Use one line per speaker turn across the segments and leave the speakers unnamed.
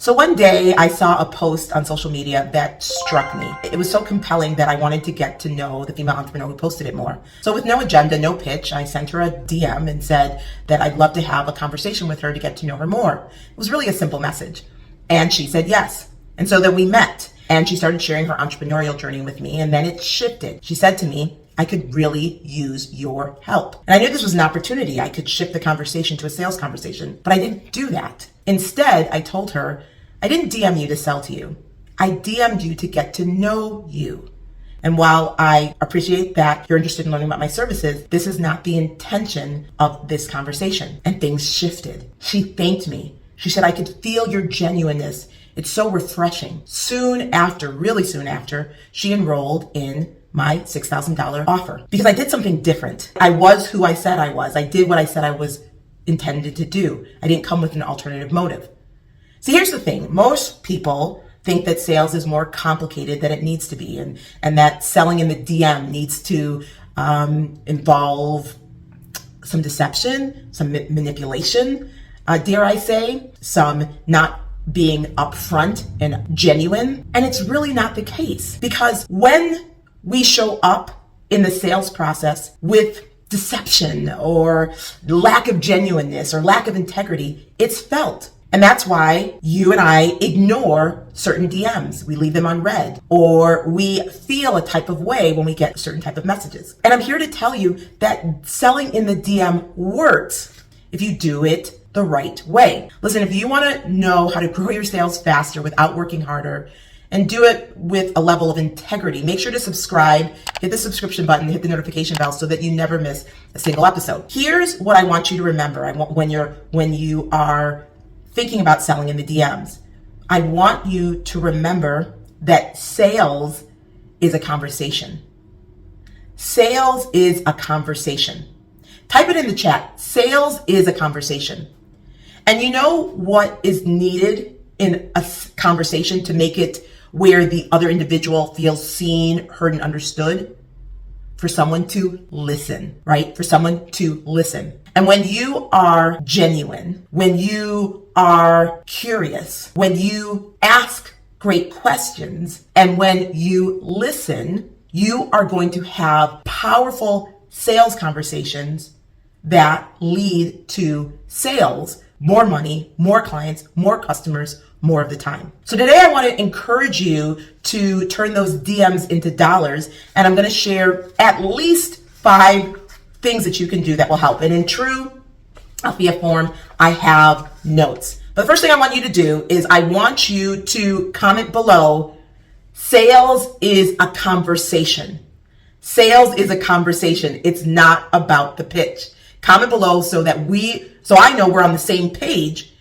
So one day I saw a post on social media that struck me. It was so compelling that I wanted to get to know the female entrepreneur who posted it more. So with no agenda, no pitch, I sent her a DM and said that I'd love to have a conversation with her to get to know her more. It was really a simple message. And she said yes. And so then we met and she started sharing her entrepreneurial journey with me, and then it shifted. She said to me, I could really use your help. And I knew this was an opportunity. I could shift the conversation to a sales conversation, but I didn't do that. Instead, I told her, I didn't DM you to sell to you. I DM'd you to get to know you. And while I appreciate that you're interested in learning about my services, this is not the intention of this conversation. And things shifted. She thanked me. She said, I could feel your genuineness. It's so refreshing. Really soon after, she enrolled in my $6,000 offer because I did something different. I was who I said I was. I did what I said I was intended to do. I didn't come with an alternative motive. See, here's the thing. Most people think that sales is more complicated than it needs to be, and that selling in the DM needs to involve some deception, some manipulation, dare I say, some not being upfront and genuine. And it's really not the case, because when we show up in the sales process with deception or lack of genuineness or lack of integrity, it's felt. And that's why you and I ignore certain DMs. We leave them unread, or we feel a type of way when we get a certain type of messages. And I'm here to tell you that selling in the DM works if you do it the right way. Listen, if you want to know how to grow your sales faster without working harder and do it with a level of integrity, make sure to subscribe, hit the subscription button, hit the notification bell so that you never miss a single episode. Here's what I want you to remember. When you are thinking about selling in the DMs, I want you to remember that sales is a conversation. Sales is a conversation. Type it in the chat. Sales is a conversation. And you know what is needed in a conversation to make it where the other individual feels seen, heard, and understood? For someone to listen, right? For someone to listen. And when you are genuine, when you are curious, when you ask great questions, and when you listen, you are going to have powerful sales conversations that lead to sales, more money, more clients, more customers, more of the time. So today I want to encourage you to turn those DMs into dollars, and I'm going to share at least 5 things that you can do that will help. And in true Althea form, I have notes. But the first thing I want you to do is I want you to comment below, sales is a conversation. Sales is a conversation. It's not about the pitch. Comment below so I know we're on the same page,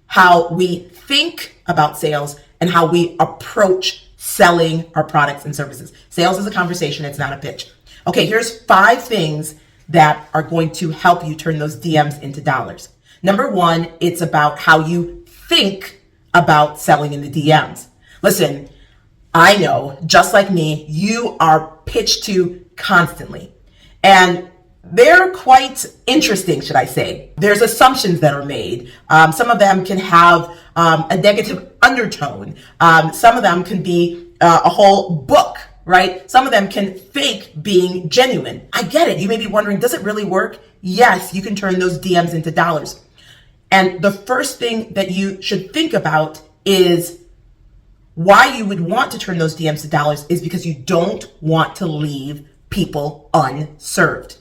how we think about sales and how we approach selling our products and services. Sales is a conversation. It's not a pitch. Okay, here's 5 things that are going to help you turn those DMs into dollars. Number 1, it's about how you think about selling in the DMs. Listen, I know, just like me, you are pitched to constantly. And they're quite interesting, should I say. There's assumptions that are made. Some of them can have a negative undertone. Some of them can be a whole book, right? Some of them can fake being genuine. I get it. You may be wondering, does it really work? Yes, you can turn those DMs into dollars. And the first thing that you should think about is why you would want to turn those DMs to dollars is because you don't want to leave people unserved.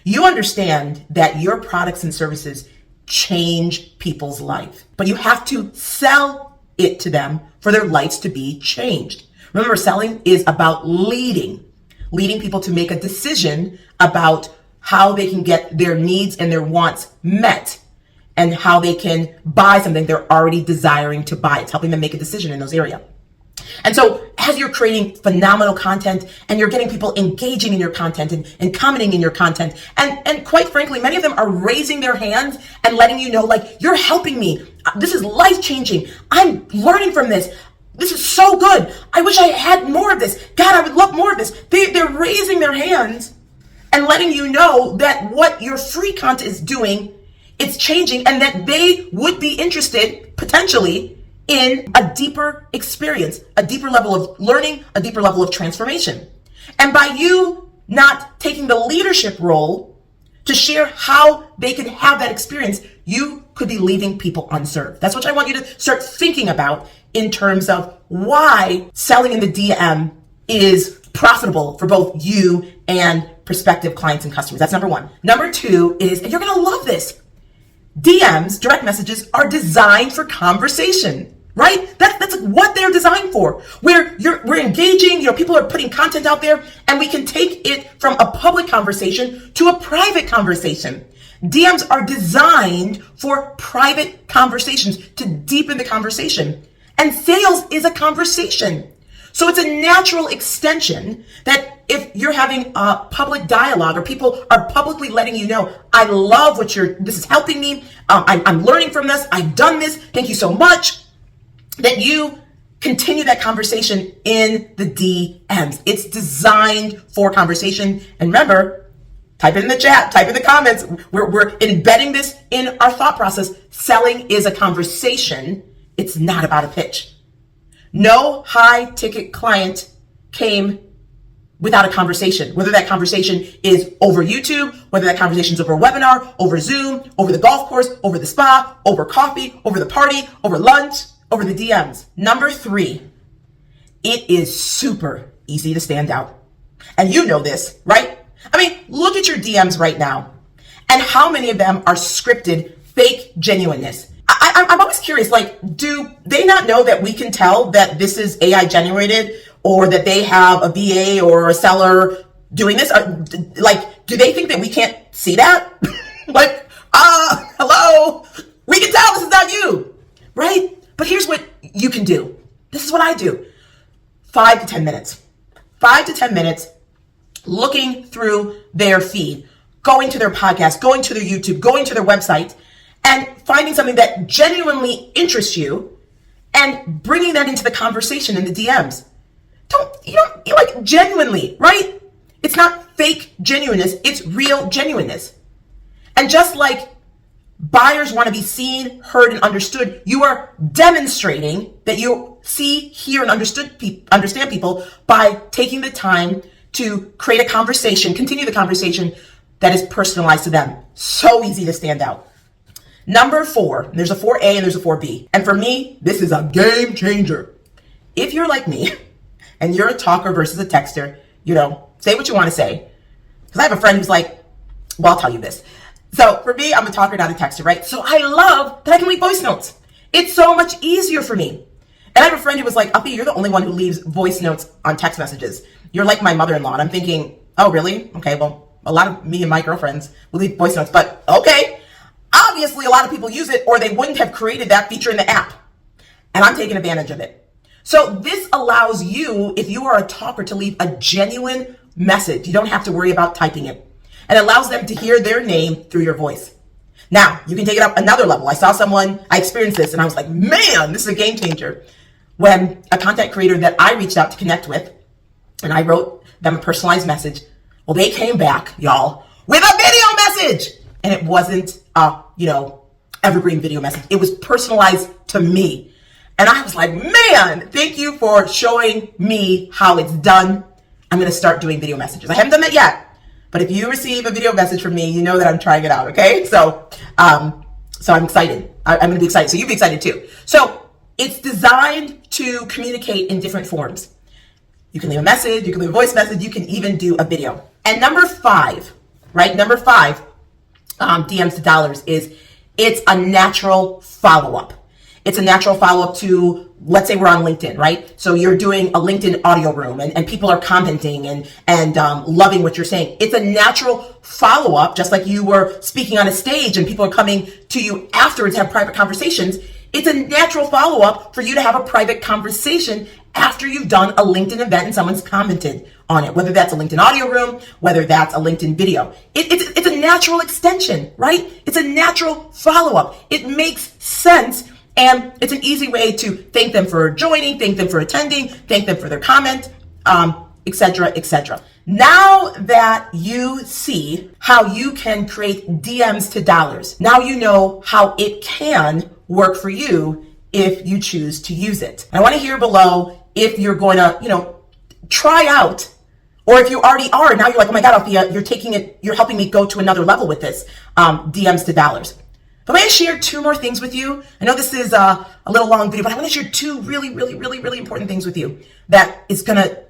You understand that your products and services change people's life, but you have to sell it to them for their lives to be changed. Remember, selling is about leading people to make a decision about how they can get their needs and their wants met and how they can buy something they're already desiring to buy. It's helping them make a decision in those areas. And so as you're creating phenomenal content and you're getting people engaging in your content and commenting in your content, and quite frankly, many of them are raising their hands and letting you know, like, you're helping me. This is life-changing. I'm learning from this. This is so good. I wish I had more of this. God, I would love more of this. They're raising their hands and letting you know that what your free content is doing, it's changing, and that they would be interested potentially in a deeper experience, a deeper level of learning, a deeper level of transformation. And by you not taking the leadership role to share how they could have that experience, you could be leaving people unserved. That's what I want you to start thinking about in terms of why selling in the DM is profitable for both you and prospective clients and customers. That's number one. Number two is, and you're going to love this, DMs, direct messages, are designed for conversation, right? That's what they're designed for. We're engaging, people are putting content out there, and we can take it from a public conversation to a private conversation. DMs are designed for private conversations to deepen the conversation. And sales is a conversation. So it's a natural extension that if you're having a public dialogue or people are publicly letting you know, I love this is helping me. I'm learning from this. I've done this. Thank you so much. That you continue that conversation in the DMs. It's designed for conversation. And remember, type it in the chat, type in the comments. We're embedding this in our thought process. Selling is a conversation. It's not about a pitch. No high ticket client came without a conversation, whether that conversation is over YouTube, whether that conversation is over a webinar, over Zoom, over the golf course, over the spa, over coffee, over the party, over lunch, over the DMs. Number three, it is super easy to stand out. And you know this, right? I mean, look at your DMs right now. And how many of them are scripted, fake genuineness? I'm always curious, do they not know that we can tell that this is AI generated or that they have a VA or a seller doing this? Do they think that we can't see that? Hello, we can tell this is not you, right? But here's what you can do. This is what I do. 5 to 10 minutes. 5 to 10 minutes looking through their feed, going to their podcast, going to their YouTube, going to their website, and finding something that genuinely interests you and bringing that into the conversation in the DMs. Genuinely, right? It's not fake genuineness, it's real genuineness. And just like buyers want to be seen, heard, and understood, you are demonstrating that you see, hear, and understand people by taking the time to create a conversation, continue the conversation that is personalized to them. So easy to stand out. Number 4, there's a 4A and there's a 4B. And for me, this is a game changer. If you're like me and you're a talker versus a texter, say what you want to say. Because I have a friend who's like, well, I'll tell you this. So for me, I'm a talker, not a texter, right? So I love that I can leave voice notes. It's so much easier for me. And I have a friend who was like, Althea, you're the only one who leaves voice notes on text messages. You're like my mother-in-law. And I'm thinking, oh, really? Okay, well, a lot of me and my girlfriends will leave voice notes, but okay. Obviously, a lot of people use it or they wouldn't have created that feature in the app. And I'm taking advantage of it. So this allows you, if you are a talker, to leave a genuine message. You don't have to worry about typing it. And it allows them to hear their name through your voice. Now, you can take it up another level. I experienced this and I was like, man, this is a game changer. When a content creator that I reached out to connect with, and I wrote them a personalized message, well, they came back, y'all, with a video message. And it wasn't evergreen video message. It was personalized to me. And I was like, man, thank you for showing me how it's done. I'm going to start doing video messages. I haven't done that yet. But if you receive a video message from me, you know that I'm trying it out, okay? So I'm excited. I'm going to be excited. So you'll be excited too. So it's designed to communicate in different forms. You can leave a message, you can leave a voice message, you can even do a video. And number 5, right? Number 5, DMs to dollars is it's a natural follow-up. It's a natural follow-up to, let's say we're on LinkedIn, right? So you're doing a LinkedIn audio room and people are commenting and loving what you're saying. It's a natural follow-up, just like you were speaking on a stage and people are coming to you afterwards to have private conversations. It's a natural follow-up for you to have a private conversation after you've done a LinkedIn event and someone's commented on it, whether that's a LinkedIn audio room, whether that's a LinkedIn video. It's a natural extension, right? It's a natural follow-up. It makes sense, and it's an easy way to thank them for joining, thank them for attending, thank them for their comment, etc., etc. Now that you see how you can create DMs to dollars, now you know how it can work for you if you choose to use it. And I want to hear below if you're going to, try out, or if you already are, now you're like, oh my God, Althea, you're helping me go to another level with this, DMs to dollars. But I'm going to share 2 more things with you. I know this is a little long video, but I want to share 2 really, really, really, really important things with you that is going to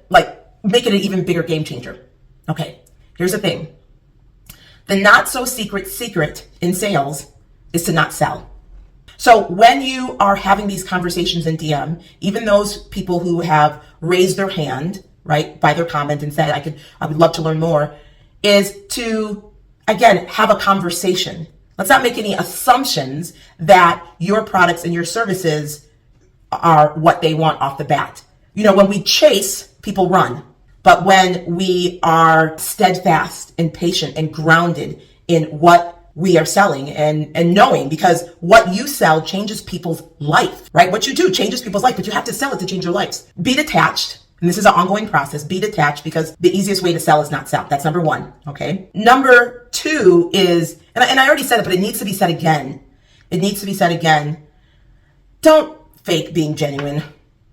make it an even bigger game changer. Okay, here's the thing. The not so secret in sales is to not sell. So when you are having these conversations in DM, even those people who have raised their hand, right, by their comment and said, I would love to learn more, is to, again, have a conversation. Let's not make any assumptions that your products and your services are what they want off the bat. When we chase, people run. But when we are steadfast and patient and grounded in what we are selling and knowing, because what you sell changes people's life, right? What you do changes people's life, but you have to sell it to change your lives. Be detached. And this is an ongoing process. Be detached, because the easiest way to sell is not sell. That's number 1. Okay. Number 2 is, and I already said it, but it needs to be said again. It needs to be said again. Don't fake being genuine.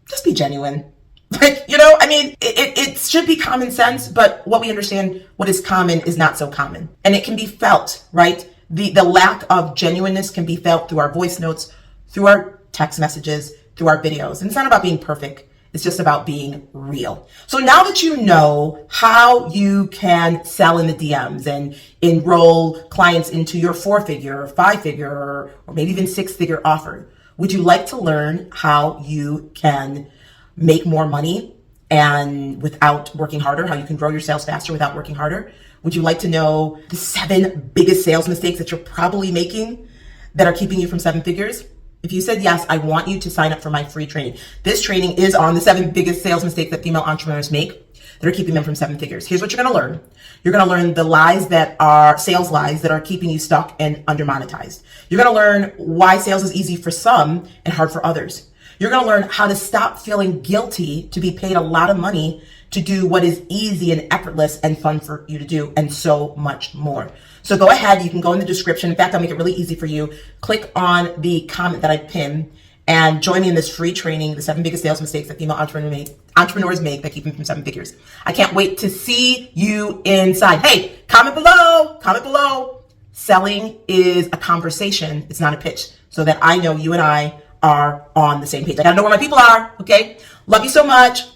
Just be genuine. It should be common sense, but what we understand, what is common is not so common. And it can be felt, right? The lack of genuineness can be felt through our voice notes, through our text messages, through our videos. And it's not about being perfect. It's just about being real. So now that you know how you can sell in the DMs and enroll clients into your 4-figure or 5-figure or maybe even 6-figure offer, would you like to learn how you can make more money and without working harder, how you can grow your sales faster without working harder? Would you like to know the 7 biggest sales mistakes that you're probably making that are keeping you from 7 figures? If you said yes, I want you to sign up for my free training. This training is on the 7 biggest sales mistakes that female entrepreneurs make that are keeping them from 7 figures. Here's what you're going to learn. You're going to learn the lies that are sales lies that are keeping you stuck and under monetized. You're going to learn why sales is easy for some and hard for others. You're going to learn how to stop feeling guilty to be paid a lot of money to do what is easy and effortless and fun for you to do, and so much more. So go ahead. You can go in the description. In fact, I'll make it really easy for you. Click on the comment that I pinned and join me in this free training, the 7 biggest sales mistakes that female entrepreneurs make that keep them from 7 figures. I can't wait to see you inside. Hey, comment below. Comment below. Selling is a conversation. It's not a pitch. So that I know you and I are on the same page. I gotta know where my people are. Okay. Love you so much.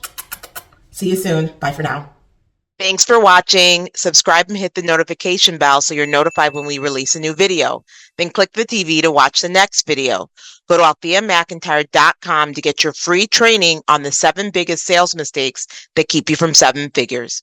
See you soon. Bye for now.
Thanks for watching. Subscribe and hit the notification bell so you're notified when we release a new video. Then click the TV to watch the next video. Go to AltheaMcIntyre.com to get your free training on the 7 biggest sales mistakes that keep you from 7 figures.